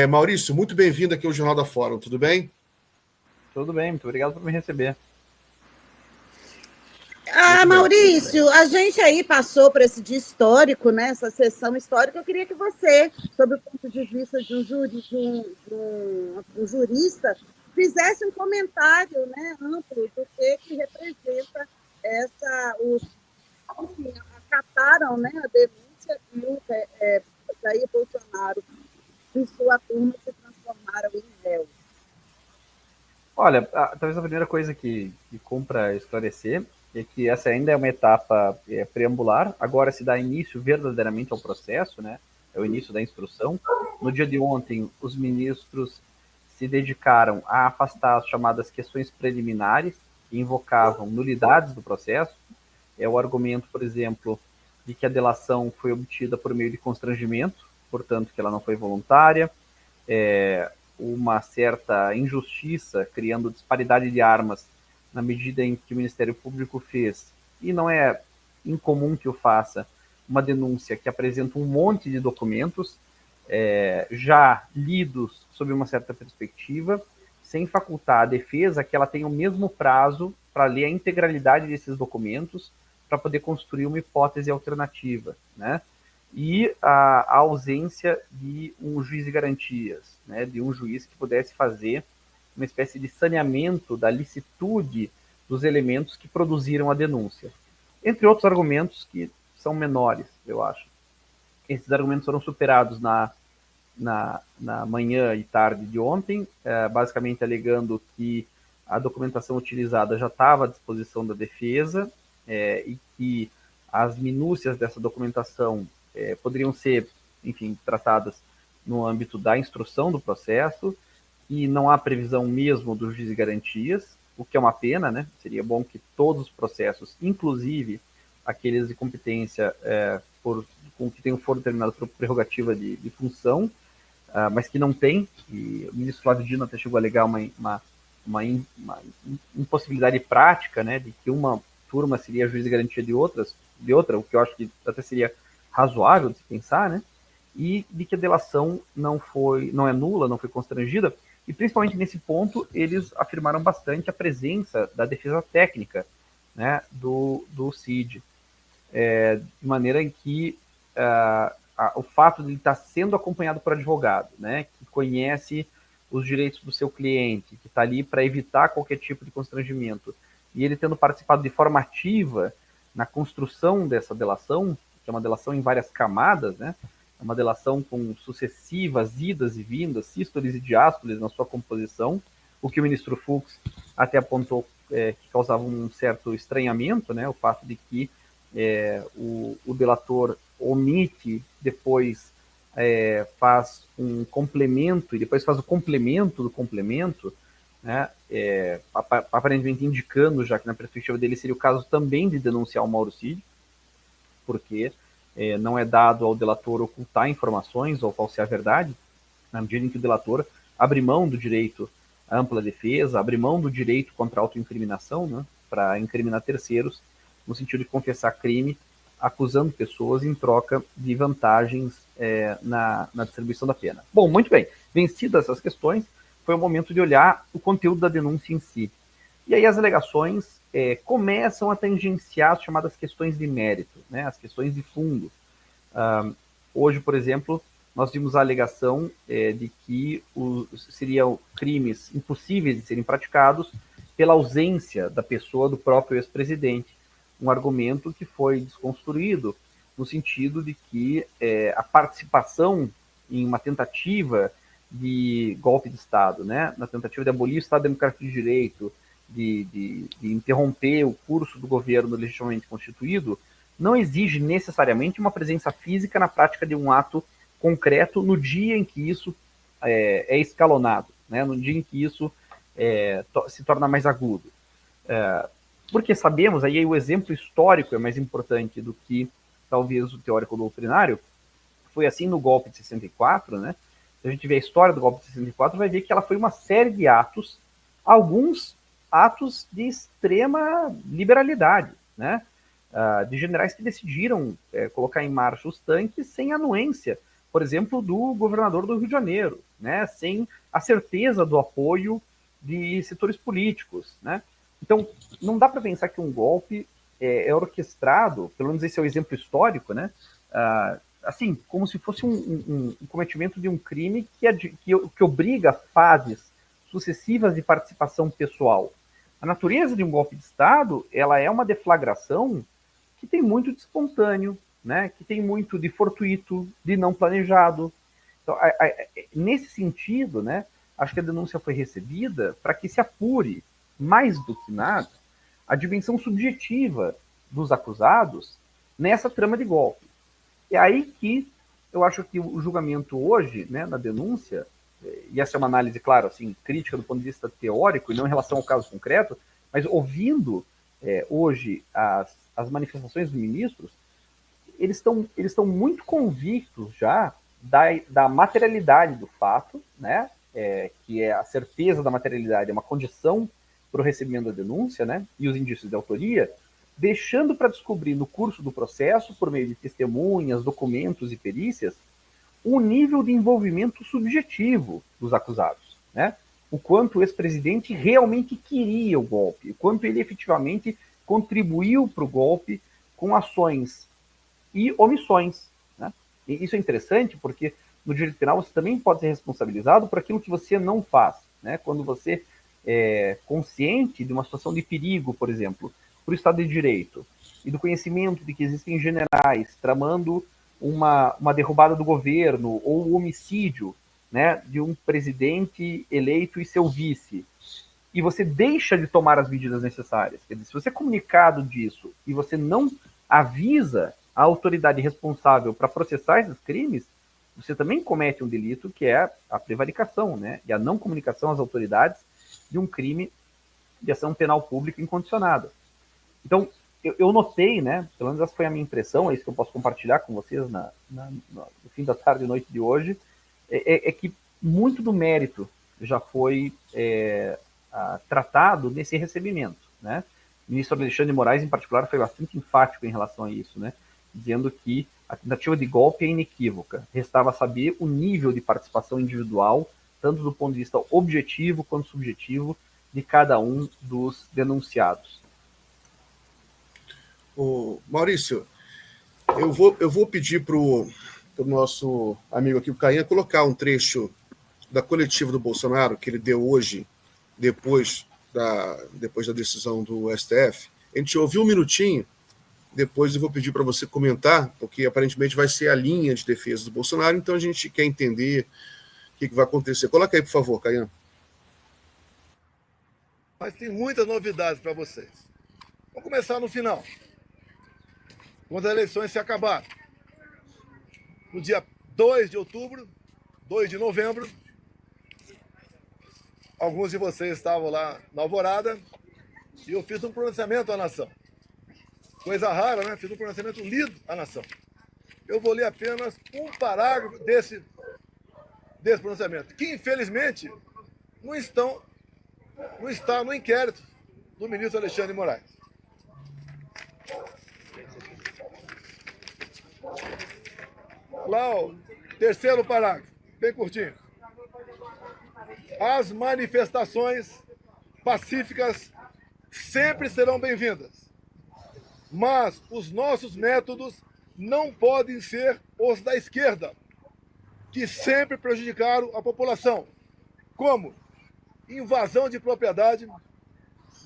Maurício, muito bem-vindo aqui ao Jornal da Fórum, tudo bem? Tudo bem, muito obrigado por me receber. Maurício, a gente aí passou por esse dia histórico, né? Essa sessão histórica. Eu queria que você, sob o ponto de vista de um jurista, fizesse um comentário, né, amplo do que representa enfim, acataram, né, a denúncia e o Jair Bolsonaro e sua turma se transformaram em réus. Olha, talvez a primeira coisa que cumpra esclarecer é que essa ainda é uma etapa preambular, agora se dá início verdadeiramente ao processo, né? É o início da instrução. No dia de ontem, os ministros se dedicaram a afastar as chamadas questões preliminares, que invocavam nulidades do processo. É o argumento, por exemplo, de que a delação foi obtida por meio de constrangimento, portanto que ela não foi voluntária, uma certa injustiça, criando disparidade de armas na medida em que o Ministério Público fez, e não é incomum que o faça, uma denúncia que apresenta um monte de documentos já lidos sob uma certa perspectiva, sem facultar a defesa que ela tenha o mesmo prazo para ler a integralidade desses documentos, para poder construir uma hipótese alternativa, né? E a ausência de um juiz de garantias, né? De um juiz que pudesse fazer uma espécie de saneamento da licitude dos elementos que produziram a denúncia. Entre outros argumentos que são menores, eu acho. Esses argumentos foram superados na manhã e tarde de ontem, basicamente alegando que a documentação utilizada já estava à disposição da defesa e que as minúcias dessa documentação poderiam ser, enfim, tratadas no âmbito da instrução do processo, e não há previsão mesmo do juiz de garantias, o que é uma pena, né? Seria bom que todos os processos, inclusive aqueles de competência com que tenham foro determinado por prerrogativa de função, mas que não tem, e o ministro Flávio Dino até chegou a alegar uma impossibilidade prática, né, de que uma turma seria juiz de garantia de outra, o que eu acho que até seria razoável de se pensar, né, e de que a delação não é nula, não foi constrangida, e principalmente nesse ponto eles afirmaram bastante a presença da defesa técnica, né, do CID, de maneira em que o fato de ele estar sendo acompanhado por advogado, né, que conhece os direitos do seu cliente, que está ali para evitar qualquer tipo de constrangimento, e ele tendo participado de forma ativa na construção dessa delação, que é uma delação em várias camadas, né, é uma delação com sucessivas idas e vindas, sístoles e diástoles na sua composição, o que o ministro Fux até apontou que causava um certo estranhamento, né, o fato de que o delator omite, depois faz um complemento, e depois faz o complemento do complemento, né, aparentemente indicando já que na perspectiva dele seria o caso também de denunciar o Mauro Cid, porque não é dado ao delator ocultar informações ou falsear a verdade, na medida em que o delator abre mão do direito à ampla defesa, abre mão do direito contra a autoincriminação, né, para incriminar terceiros, no sentido de confessar crime, acusando pessoas em troca de vantagens na distribuição da pena. Bom, muito bem. Vencidas essas questões, foi o momento de olhar o conteúdo da denúncia em si. E aí as alegações começam a tangenciar as chamadas questões de mérito, né, as questões de fundo. Hoje, por exemplo, nós vimos a alegação de que seriam crimes impossíveis de serem praticados pela ausência da pessoa do próprio ex-presidente. Um argumento que foi desconstruído no sentido de que a participação em uma tentativa de golpe de Estado, né, na tentativa de abolir o Estado Democrático de Direito, de interromper o curso do governo legitimamente constituído, não exige necessariamente uma presença física na prática de um ato concreto no dia em que isso é escalonado, né, no dia em que isso se torna mais agudo. Porque sabemos, aí o exemplo histórico é mais importante do que talvez o teórico doutrinário, foi assim no golpe de 64, né? Se a gente vê a história do golpe de 64, vai ver que ela foi uma série de atos, alguns atos de extrema liberalidade, né? De generais que decidiram colocar em marcha os tanques sem anuência por exemplo, do governador do Rio de Janeiro, né? Sem a certeza do apoio de setores políticos, né? Então, não dá para pensar que um golpe é orquestrado, pelo menos esse é o exemplo histórico, né? Assim, como se fosse um cometimento de um crime que obriga fases sucessivas de participação pessoal. A natureza de um golpe de Estado, ela é uma deflagração que tem muito de espontâneo, né? Que tem muito de fortuito, de não planejado. Então, nesse sentido, né, acho que a denúncia foi recebida para que se apure, mais do que nada, a dimensão subjetiva dos acusados nessa trama de golpe. É aí que eu acho que o julgamento hoje, né, na denúncia, e essa é uma análise, claro, assim, crítica do ponto de vista teórico e não em relação ao caso concreto, mas ouvindo hoje as manifestações dos ministros, eles estão muito convictos já da materialidade do fato, né, que é a certeza da materialidade, é uma condição para o recebimento da denúncia, né, e os indícios de autoria, deixando para descobrir no curso do processo, por meio de testemunhas, documentos e perícias, o nível de envolvimento subjetivo dos acusados, né? O quanto o ex-presidente realmente queria o golpe, o quanto ele efetivamente contribuiu para o golpe com ações e omissões, né? E isso é interessante porque no direito penal você também pode ser responsabilizado por aquilo que você não faz, né? Quando você é consciente de uma situação de perigo, por exemplo, para o Estado de Direito, e do conhecimento de que existem generais tramando uma derrubada do governo ou o homicídio, né, de um presidente eleito e seu vice, e você deixa de tomar as medidas necessárias. Quer dizer, se você é comunicado disso e você não avisa a autoridade responsável para processar esses crimes, você também comete um delito que é a prevaricação, né, e a não comunicação às autoridades de um crime de ação penal pública incondicionada. Então, eu notei, né, pelo menos essa foi a minha impressão, é isso que eu posso compartilhar com vocês no fim da tarde e noite de hoje, é que muito do mérito já foi tratado nesse recebimento, né? O ministro Alexandre de Moraes, em particular, foi bastante enfático em relação a isso, né? Dizendo que a tentativa de golpe é inequívoca, restava saber o nível de participação individual, tanto do ponto de vista objetivo quanto subjetivo, de cada um dos denunciados. Maurício, eu vou pedir para o nosso amigo aqui, o Cainha, colocar um trecho da coletiva do Bolsonaro que ele deu hoje, depois da decisão do STF. A gente ouviu um minutinho, depois eu vou pedir para você comentar, porque aparentemente vai ser a linha de defesa do Bolsonaro, então a gente quer entender o que vai acontecer. Coloca aí, por favor, Cainha. Mas tem muitas novidades para vocês. Vamos começar no final. Quando as eleições se acabarem. No dia 2 de outubro, 2 de novembro, alguns de vocês estavam lá na Alvorada e eu fiz um pronunciamento à nação. Coisa rara, né? Fiz um pronunciamento lido à nação. Eu vou ler apenas um parágrafo desse pronunciamento, que infelizmente não está no inquérito do ministro Alexandre de Moraes. Lá, o terceiro parágrafo, bem curtinho. As manifestações pacíficas sempre serão bem-vindas, mas os nossos métodos não podem ser os da esquerda, que sempre prejudicaram a população, como invasão de propriedade,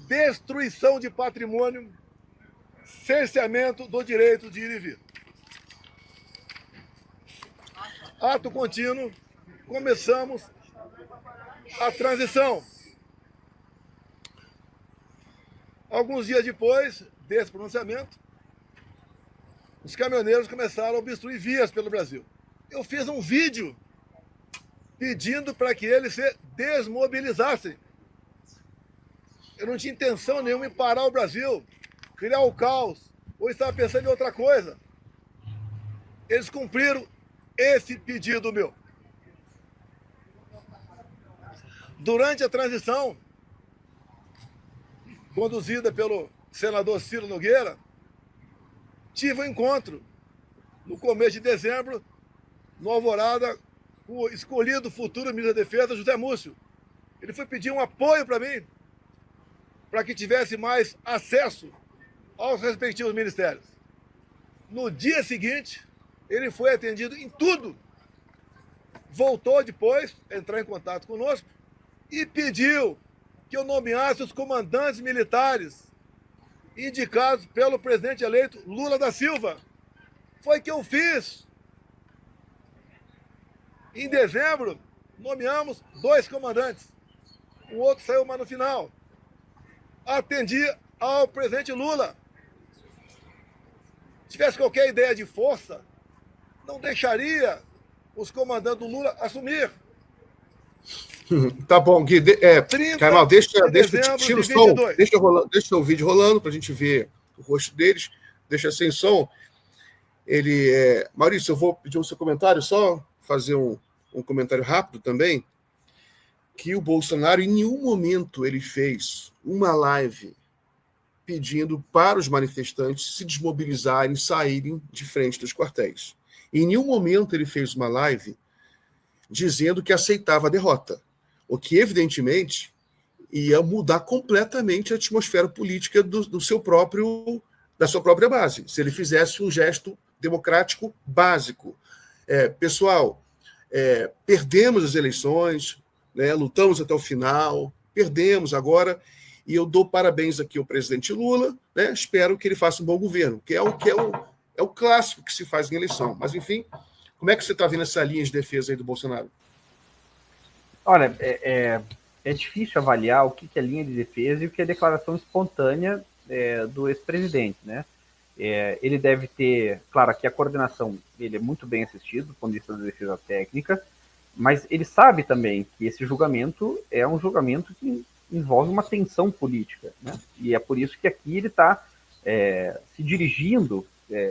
destruição de patrimônio, cerceamento do direito de ir e vir. Ato contínuo, começamos a transição. Alguns dias depois desse pronunciamento, os caminhoneiros começaram a obstruir vias pelo Brasil. Eu fiz um vídeo pedindo para que eles se desmobilizassem. Eu não tinha intenção nenhuma em parar o Brasil, criar o caos, ou estava pensando em outra coisa. Eles cumpriram esse pedido meu. Durante a transição, conduzida pelo senador Ciro Nogueira, tive um encontro no começo de dezembro no Alvorada, o escolhido futuro ministro da Defesa, José Múcio. Ele foi pedir um apoio para mim, para que tivesse mais acesso aos respectivos ministérios. No dia seguinte, ele foi atendido em tudo. Voltou depois a entrar em contato conosco e pediu que eu nomeasse os comandantes militares indicados pelo presidente eleito Lula da Silva. Foi que eu fiz. Em dezembro, nomeamos 2 comandantes. O outro saiu mais no final. Atendi ao presidente Lula. Se tivesse qualquer ideia de força, não deixaria os comandantes do Lula assumir. Tá bom, Gui. Carnal, deixa tira o som, deixa o vídeo rolando para a gente ver o rosto deles. Deixa sem som. Maurício, eu vou pedir o seu comentário, só fazer um comentário rápido também, que o Bolsonaro em nenhum momento ele fez uma live pedindo para os manifestantes se desmobilizarem, saírem de frente dos quartéis. Em nenhum momento ele fez uma live dizendo que aceitava a derrota, o que evidentemente ia mudar completamente a atmosfera política da sua própria base, se ele fizesse um gesto democrático básico. Pessoal, perdemos as eleições, né, lutamos até o final, perdemos agora, e eu dou parabéns aqui ao presidente Lula, né, espero que ele faça um bom governo, que é o clássico que se faz em eleição. Mas, enfim, como é que você está vendo essa linha de defesa aí do Bolsonaro? Olha, é difícil avaliar o que é linha de defesa e o que é declaração espontânea do ex-presidente, né? Ele deve ter, claro, aqui a coordenação dele é muito bem assistido do ponto de vista da defesa técnica, mas ele sabe também que esse julgamento é um julgamento que envolve uma tensão política, né? E é por isso que aqui ele está se dirigindo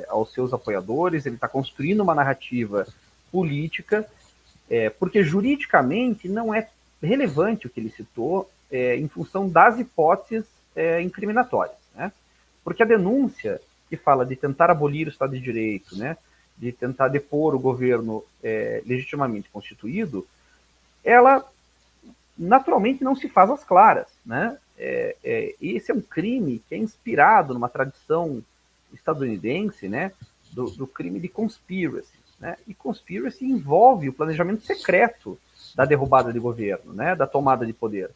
aos seus apoiadores, ele está construindo uma narrativa política, porque juridicamente não é relevante o que ele citou em função das hipóteses incriminatórias, né? Porque a denúncia que fala de tentar abolir o Estado de Direito, né, de tentar depor o governo legitimamente constituído, ela naturalmente não se faz às claras, né? Esse é um crime que é inspirado numa tradição estadunidense, né, do crime de conspiracy, né? E conspiracy envolve o planejamento secreto da derrubada de governo, né, da tomada de poder.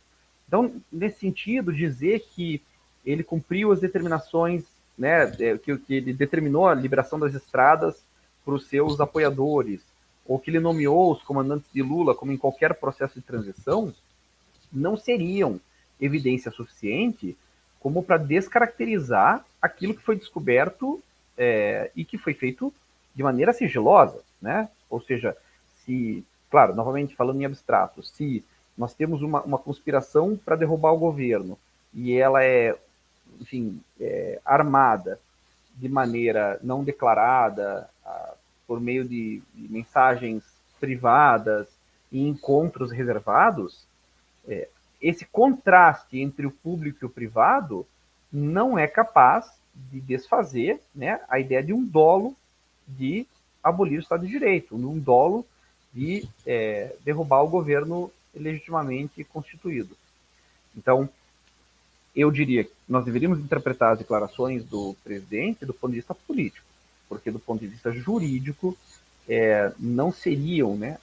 Então, nesse sentido, dizer que ele cumpriu as determinações, né, que ele determinou a liberação das estradas para os seus apoiadores, ou que ele nomeou os comandantes de Lula, como em qualquer processo de transição, não seriam evidência suficiente como para descaracterizar aquilo que foi descoberto e que foi feito de maneira sigilosa, né? Ou seja, se, claro, novamente falando em abstrato, se nós temos uma conspiração para derrubar o governo e ela enfim, armada de maneira não declarada, por meio de mensagens privadas e encontros reservados, esse contraste entre o público e o privado não é capaz de desfazer, né, a ideia de um dolo de abolir o Estado de Direito, um dolo de derrubar o governo legitimamente constituído. Então, eu diria que nós deveríamos interpretar as declarações do presidente do ponto de vista político, porque do ponto de vista jurídico não seriam, né,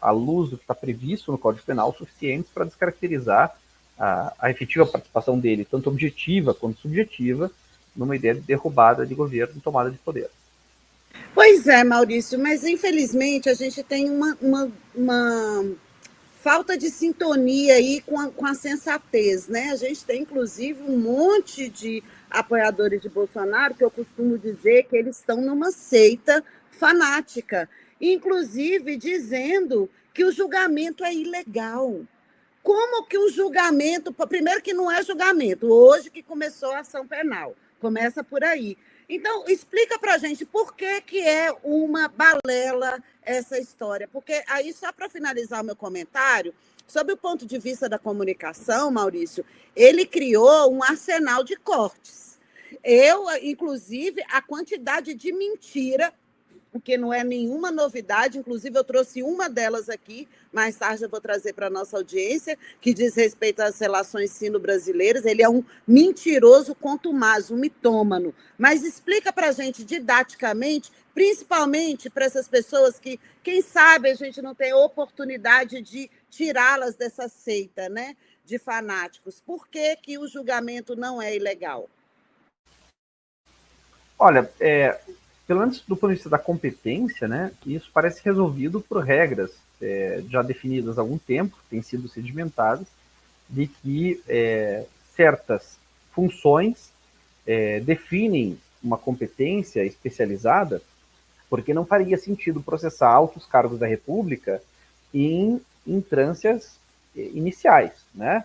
à luz do que está previsto no Código Penal, suficientes para descaracterizar a efetiva participação dele, tanto objetiva quanto subjetiva, numa ideia de derrubada de governo e tomada de poder. Pois é, Maurício, mas infelizmente a gente tem uma falta de sintonia aí com a sensatez, né? A gente tem, inclusive, um monte de apoiadores de Bolsonaro que eu costumo dizer que eles estão numa seita fanática, inclusive dizendo que o julgamento é ilegal. Como que o julgamento... Primeiro que não é julgamento, hoje que começou a ação penal, começa por aí. Então, explica para a gente por que é uma balela essa história. Porque aí, só para finalizar o meu comentário, sob o ponto de vista da comunicação, Maurício, ele criou um arsenal de cortes. Inclusive, a quantidade de mentira porque não é nenhuma novidade, inclusive eu trouxe uma delas aqui, mais tarde eu vou trazer para a nossa audiência, que diz respeito às relações sino-brasileiras. Ele é um mentiroso contumaz, um mitômano. Mas explica para a gente didaticamente, principalmente para essas pessoas que, quem sabe, a gente não tem oportunidade de tirá-las dessa seita, né, de fanáticos. Por que que o julgamento não é ilegal? Olha, pelo menos do ponto de vista da competência, né, isso parece resolvido por regras já definidas há algum tempo, têm sido sedimentadas, de que certas funções definem uma competência especializada, porque não faria sentido processar altos cargos da República em instâncias iniciais, né?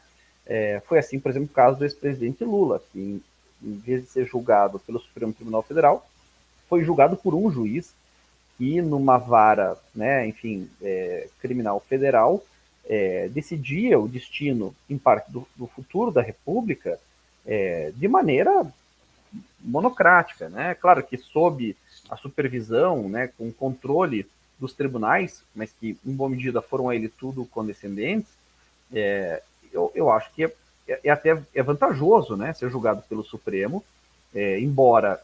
Foi assim, por exemplo, o caso do ex-presidente Lula, que em vez de ser julgado pelo Supremo Tribunal Federal, foi julgado por um juiz que, numa vara, né, enfim, criminal federal, decidia o destino, em parte, do futuro da República de maneira monocrática, né? Claro que sob a supervisão, né, com controle dos tribunais, mas que, em boa medida, foram a ele tudo condescendentes. Eu acho que até vantajoso, né, ser julgado pelo Supremo, embora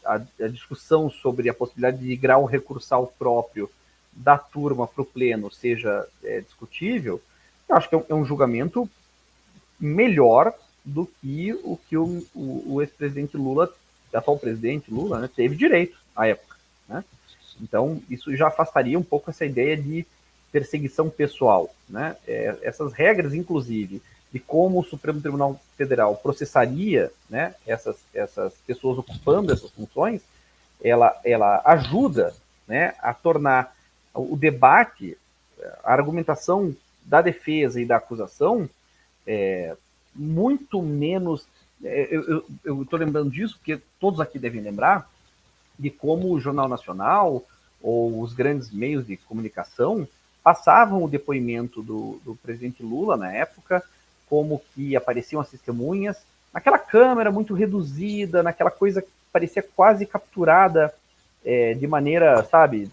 a discussão sobre a possibilidade de grau recursal próprio da turma para o pleno seja discutível. Eu acho que é um julgamento melhor do que o ex-presidente Lula, atual presidente Lula, né, teve direito à época, né? Então, isso já afastaria um pouco essa ideia de perseguição pessoal, né? Essas regras, inclusive, de como o Supremo Tribunal Federal processaria, né, essas pessoas ocupando essas funções, ela ajuda, né, a tornar o debate, a argumentação da defesa e da acusação muito menos... Eu estou lembrando disso porque todos aqui devem lembrar de como o Jornal Nacional ou os grandes meios de comunicação passavam o depoimento do presidente Lula na época, como que apareciam as testemunhas, naquela câmera muito reduzida, naquela coisa que parecia quase capturada de maneira, sabe,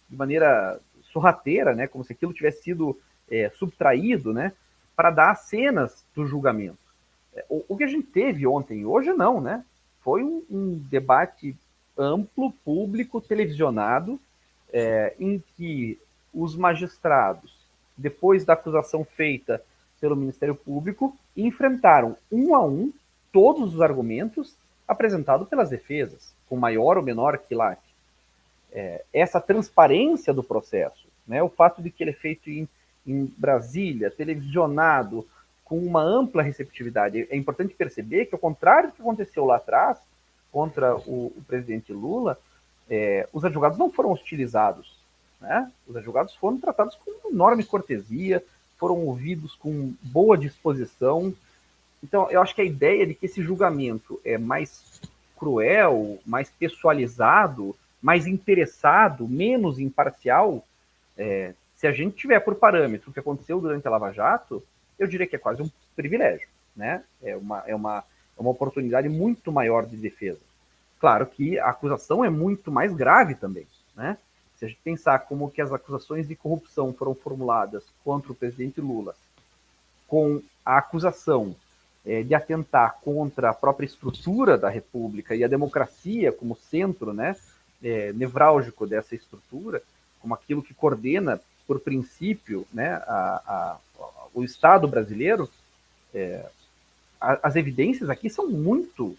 de maneira sorrateira, né, como se aquilo tivesse sido subtraído, né, para dar cenas do julgamento. O que a gente teve ontem e hoje não, né? Foi um debate amplo, público, televisionado, em que os magistrados, depois da acusação feita pelo Ministério Público, enfrentaram um a um todos os argumentos apresentados pelas defesas, com maior ou menor quilate. Essa transparência do processo, né, o fato de que ele é feito em Brasília, televisionado, com uma ampla receptividade. É importante perceber que, ao contrário do que aconteceu lá atrás, contra o presidente Lula, os advogados não foram hostilizados, né? Os advogados foram tratados com enorme cortesia, foram ouvidos com boa disposição. Então, eu acho que a ideia de que esse julgamento é mais cruel, mais pessoalizado, mais interessado, menos imparcial, se a gente tiver por parâmetro o que aconteceu durante a Lava Jato, eu diria que é quase um privilégio, né? É uma oportunidade muito maior de defesa. Claro que a acusação é muito mais grave também, né? Se a gente pensar como que as acusações de corrupção foram formuladas contra o presidente Lula, com a acusação de atentar contra a própria estrutura da República e a democracia como centro, né, nevrálgico dessa estrutura, como aquilo que coordena, por princípio, né, o Estado brasileiro, as evidências aqui são muito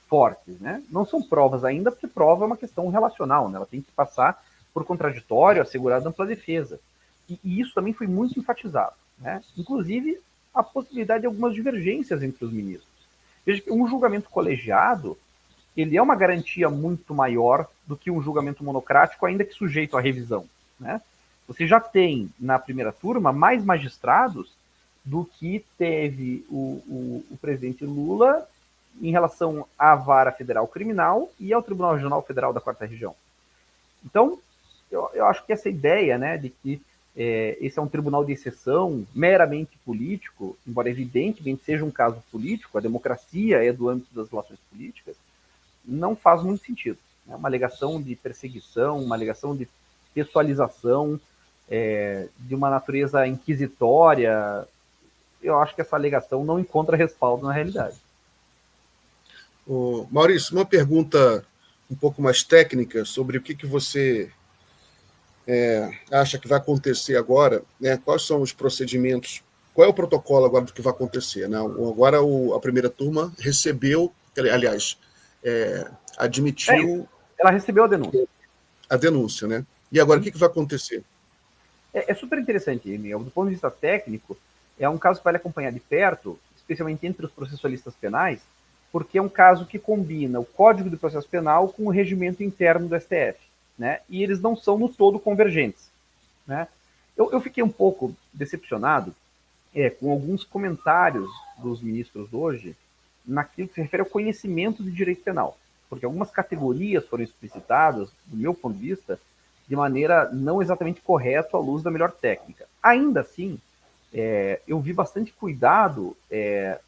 fortes, né? Não são provas ainda, porque prova é uma questão relacional, né? Ela tem que passar por contraditório, assegurada ampla defesa. E isso também foi muito enfatizado, né? Inclusive, a possibilidade de algumas divergências entre os ministros. Veja que um julgamento colegiado, ele é uma garantia muito maior do que um julgamento monocrático, ainda que sujeito à revisão, né? Você já tem, na primeira turma, mais magistrados do que teve o presidente Lula em relação à Vara Federal Criminal e ao Tribunal Regional Federal da Quarta Região. Então, eu acho que essa ideia, né, de que esse é um tribunal de exceção meramente político, embora evidentemente seja um caso político, a democracia é do âmbito das relações políticas, não faz muito sentido, né? Uma alegação de perseguição, uma alegação de pessoalização, de uma natureza inquisitória. Eu acho que essa alegação não encontra respaldo na realidade. Maurício, uma pergunta um pouco mais técnica sobre o que você acha que vai acontecer agora, né? Quais são os procedimentos, qual é o protocolo agora do que vai acontecer, né? Agora a primeira turma recebeu, aliás, admitiu ela recebeu a denúncia. A denúncia, né? E agora o que vai acontecer? É super interessante, Emil. Do ponto de vista técnico, é um caso que vale acompanhar de perto, especialmente entre os processualistas penais, porque é um caso que combina o Código de Processo Penal com o regimento interno do STF, né? E eles não são no todo convergentes, né? Eu fiquei um pouco decepcionado com alguns comentários dos ministros hoje naquilo que se refere ao conhecimento de direito penal, porque algumas categorias foram explicitadas, do meu ponto de vista, de maneira não exatamente correta à luz da melhor técnica. Ainda assim, eu vi bastante cuidado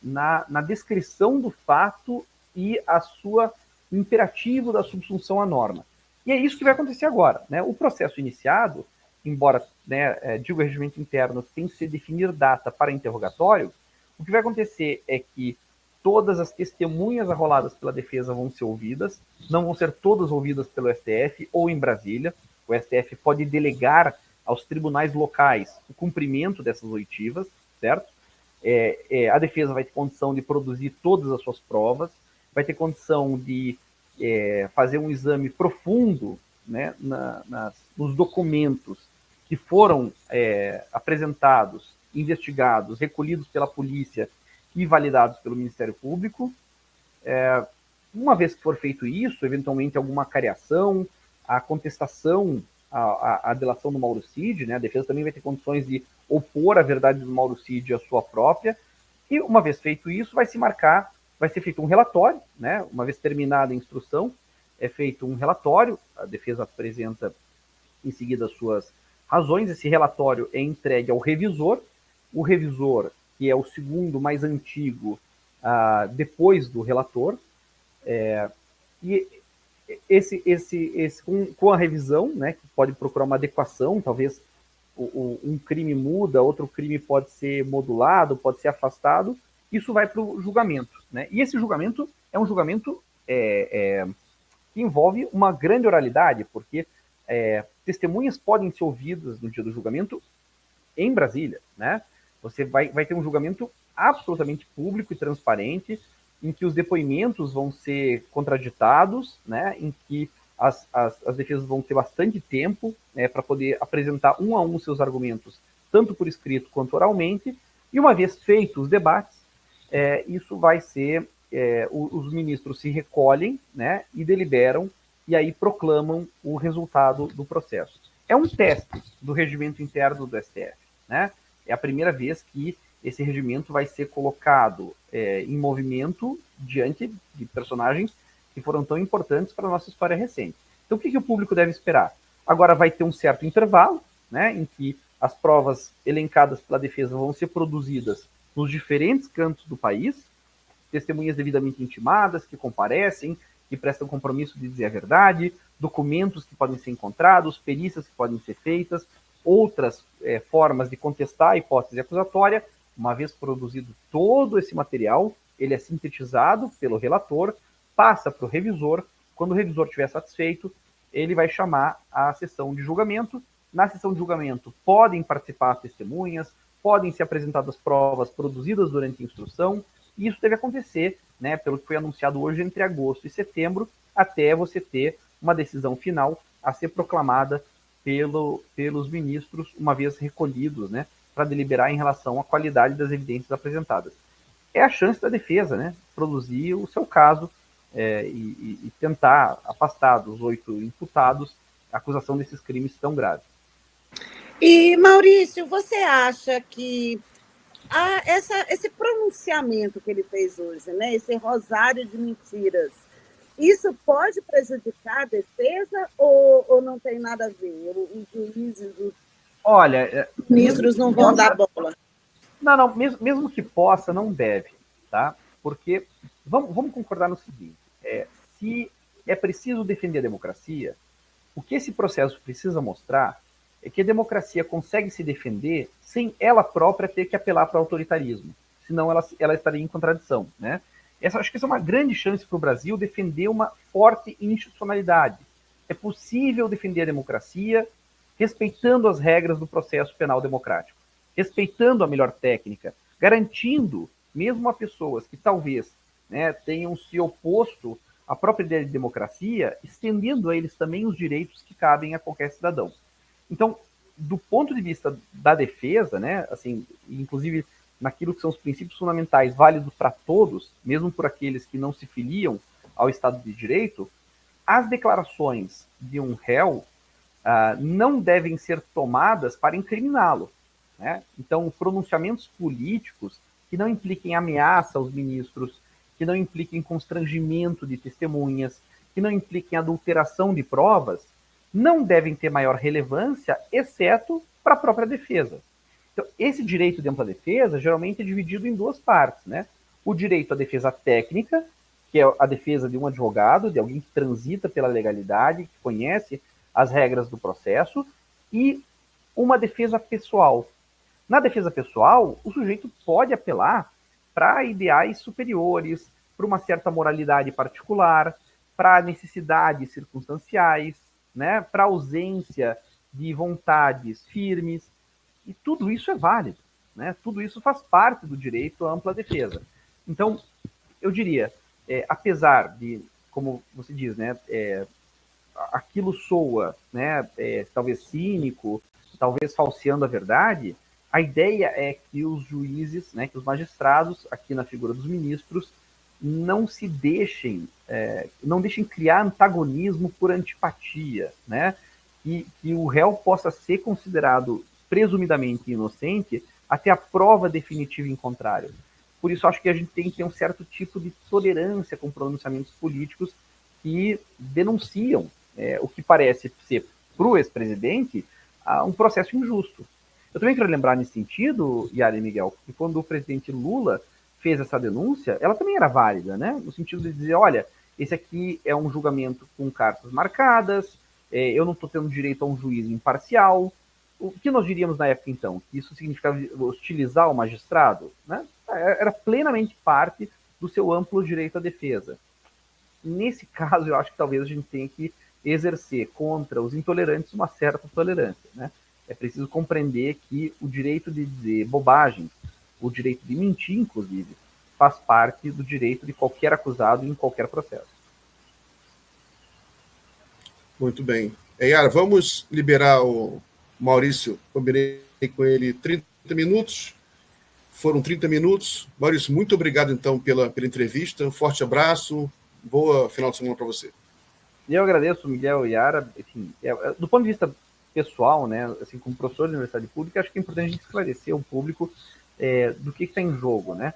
na descrição do fato e a sua imperativo da subsunção à norma. E é isso que vai acontecer agora, né? O processo iniciado, embora, né, diga o regimento interno, tem que se definir data para interrogatório, o que vai acontecer é que todas as testemunhas arroladas pela defesa vão ser ouvidas, não vão ser todas ouvidas pelo STF ou em Brasília. O STF pode delegar aos tribunais locais o cumprimento dessas oitivas, certo? A defesa vai ter condição de produzir todas as suas provas, vai ter condição de fazer um exame profundo, né, nos documentos que foram apresentados, investigados, recolhidos pela polícia e validados pelo Ministério Público. Uma vez que for feito isso, eventualmente alguma cariação, a contestação à delação do Mauro Cid, né? A defesa também vai ter condições de opor a verdade do Mauro Cid à sua própria, e uma vez feito isso, vai ser feito um relatório, né? Uma vez terminada a instrução, é feito um relatório, a defesa apresenta em seguida as suas razões, esse relatório é entregue ao revisor, o revisor, que é o segundo mais antigo depois do relator, e com a revisão, né, que pode procurar uma adequação, talvez um crime muda, outro crime pode ser modulado, pode ser afastado, isso vai para o julgamento, né? E esse julgamento é um julgamento que envolve uma grande oralidade, porque testemunhas podem ser ouvidas no dia do julgamento em Brasília, né? Você vai ter um julgamento absolutamente público e transparente, em que os depoimentos vão ser contraditados, né, em que as defesas vão ter bastante tempo, né, para poder apresentar um a um seus argumentos, tanto por escrito quanto oralmente, e uma vez feitos os debates, isso vai ser, os ministros se recolhem, né, e deliberam, e aí proclamam o resultado do processo. É um teste do regimento interno do STF, né? É a primeira vez que esse regimento vai ser colocado em movimento diante de personagens que foram tão importantes para a nossa história recente. Então, o que o público deve esperar? Agora vai ter um certo intervalo, né, em que as provas elencadas pela defesa vão ser produzidas nos diferentes cantos do país, testemunhas devidamente intimadas, que comparecem, que prestam compromisso de dizer a verdade, documentos que podem ser encontrados, perícias que podem ser feitas, outras formas de contestar a hipótese acusatória. Uma vez produzido todo esse material, ele é sintetizado pelo relator, passa para o revisor. Quando o revisor estiver satisfeito, ele vai chamar a sessão de julgamento. Na sessão de julgamento podem participar testemunhas, podem ser apresentadas provas produzidas durante a instrução, e isso deve acontecer, né, pelo que foi anunciado hoje, entre agosto e setembro, até você ter uma decisão final a ser proclamada pelos ministros, uma vez recolhidos, né, para deliberar em relação à qualidade das evidências apresentadas. É a chance da defesa, né, produzir o seu caso e tentar afastar dos 8 imputados a acusação desses crimes tão graves. E, Maurício, você acha que esse pronunciamento que ele fez hoje, né, esse rosário de mentiras, isso pode prejudicar a defesa ou não tem nada a ver? Os juízes, os ministros não vão dar bola? Não, mesmo que possa, não deve, tá? Porque vamos concordar no seguinte: se é preciso defender a democracia, o que esse processo precisa mostrar é que a democracia consegue se defender sem ela própria ter que apelar para o autoritarismo, senão ela estaria em contradição, né? Acho que essa é uma grande chance para o Brasil defender uma forte institucionalidade. É possível defender a democracia respeitando as regras do processo penal democrático, respeitando a melhor técnica, garantindo, mesmo a pessoas que talvez, né, tenham se oposto à própria ideia de democracia, estendendo a eles também os direitos que cabem a qualquer cidadão. Então, do ponto de vista da defesa, né, assim, inclusive naquilo que são os princípios fundamentais válidos para todos, mesmo por aqueles que não se filiam ao Estado de Direito, as declarações de um réu não devem ser tomadas para incriminá-lo, né? Então, pronunciamentos políticos que não impliquem ameaça aos ministros, que não impliquem constrangimento de testemunhas, que não impliquem adulteração de provas, não devem ter maior relevância, exceto para a própria defesa. Então, esse direito de ampla defesa geralmente é dividido em duas partes, né? O direito à defesa técnica, que é a defesa de um advogado, de alguém que transita pela legalidade, que conhece as regras do processo, e uma defesa pessoal. Na defesa pessoal, o sujeito pode apelar para ideais superiores, para uma certa moralidade particular, para necessidades circunstanciais, né, para ausência de vontades firmes, e tudo isso é válido, né? Tudo isso faz parte do direito à ampla defesa. Então, eu diria, apesar de, como você diz, né, aquilo soa, né, talvez cínico, talvez falseando a verdade, a ideia é que os juízes, né, que os magistrados, aqui na figura dos ministros, não se deixem, não deixem criar antagonismo por antipatia, né? Que o réu possa ser considerado presumidamente inocente até a prova definitiva em contrário. Por isso, acho que a gente tem que ter um certo tipo de tolerância com pronunciamentos políticos que denunciam o que parece ser, para o ex-presidente, um processo injusto. Eu também quero lembrar nesse sentido, Yara e Miguel, que quando o presidente Lula fez essa denúncia, ela também era válida, né? No sentido de dizer, olha, esse aqui é um julgamento com cartas marcadas, eu não estou tendo direito a um juiz imparcial. O que nós diríamos na época, então? Que isso significava hostilizar o magistrado? Né? Era plenamente parte do seu amplo direito à defesa. Nesse caso, eu acho que talvez a gente tenha que exercer contra os intolerantes uma certa tolerância, né? É preciso compreender que o direito de dizer bobagens, o direito de mentir, inclusive, faz parte do direito de qualquer acusado em qualquer processo. Muito bem. Yara, vamos liberar o Maurício. Combinei com ele 30 minutos. Foram 30 minutos. Maurício, muito obrigado, então, pela entrevista. Um forte abraço. Boa final de semana para você. Eu agradeço, Miguel e Yara. Enfim, do ponto de vista pessoal, né, assim, como professor de universidade pública, acho que é importante a gente esclarecer ao público do que está em jogo, né?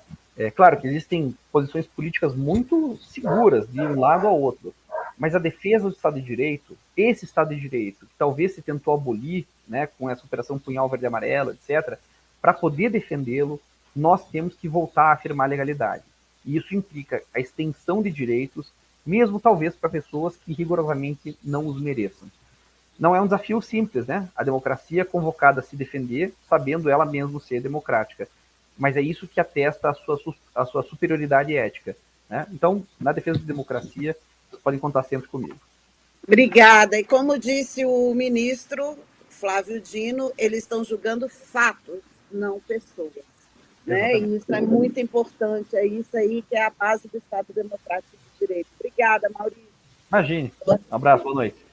Claro que existem posições políticas muito seguras de um lado ao outro, mas a defesa do Estado de Direito, esse Estado de Direito, que talvez se tentou abolir, né, com essa operação Punhal Verde e Amarelo, etc., para poder defendê-lo, nós temos que voltar a afirmar a legalidade. E isso implica a extensão de direitos, mesmo talvez para pessoas que rigorosamente não os mereçam. Não é um desafio simples, né? A democracia é convocada a se defender, sabendo ela mesmo ser democrática. Mas é isso que atesta a sua superioridade ética, né? Então, na defesa da democracia, vocês podem contar sempre comigo. Obrigada. E como disse o ministro Flávio Dino, eles estão julgando fatos, não pessoas. Né? E isso é muito importante, é isso aí que é a base do Estado Democrático de Direito. Obrigada, Maurício. Imagine. Um abraço, boa noite.